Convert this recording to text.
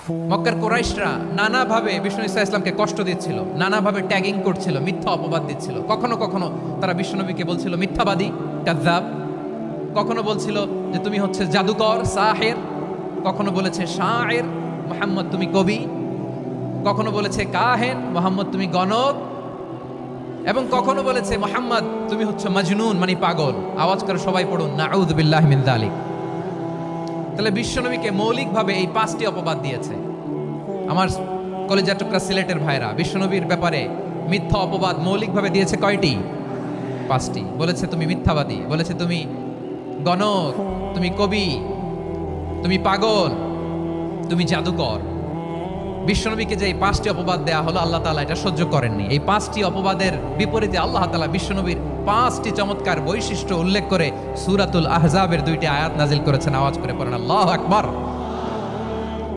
মক্কার কুরাইশরা নানাভাবে বিষ্ণু ঈসা ইসলামকে কষ্ট দিচ্ছিল, নানাভাবে ট্যাগিং করছিল, মিথ্যা অপবাদ দিচ্ছিল। কখনো কখনো তারা বিশ্বনবীকে বলছিল মিথ্যাবাদী, কাযযাব। কখনো বলছিল যে তুমি হচ্ছে জাদুকর, সাহের। কখনো বলেছে শায়ের, মুহাম্মদ তুমি কবি। কখনো বলেছে কাহেন, মুহাম্মদ তুমি গণক। এবং কখনো বলেছে মুহাম্মদ তুমি হচ্ছে মাজনুন, মানে পাগল। আওয়াজ করে সবাই পড়ুন নাউযু বিল্লাহি মিন যালিক। তাহলে বিশ্বনবীকে মৌলিকভাবে এই 5টি অপবাদ দিয়েছে। আমার কলেজার টুকরা সিলেটের ভাইরা, বিশ্বনবীর ব্যাপারে মিথ্যা অপবাদ মৌলিকভাবে দিয়েছে কয়টি? 5টি। বলেছে তুমি মিথ্যাবাদী, বলেছে তুমি গণক, তুমি কবি, তুমি পাগল, তুমি জাদুকর। বিশ্বনবীকে যে এই 5টি অপবাদ দেয়া হলো, আল্লাহ তাআলা এটা সহ্য করেননি। এই 5টি অপবাদের বিপরীতে আল্লাহ তাআলা বিশ্বনবীর 5টি চমৎকার বৈশিষ্ট্য উল্লেখ করে সূরাতুল আহজাবের 2টি আয়াত নাজিল করেছেন। আওয়াজ করে পড়েন আল্লাহু আকবার।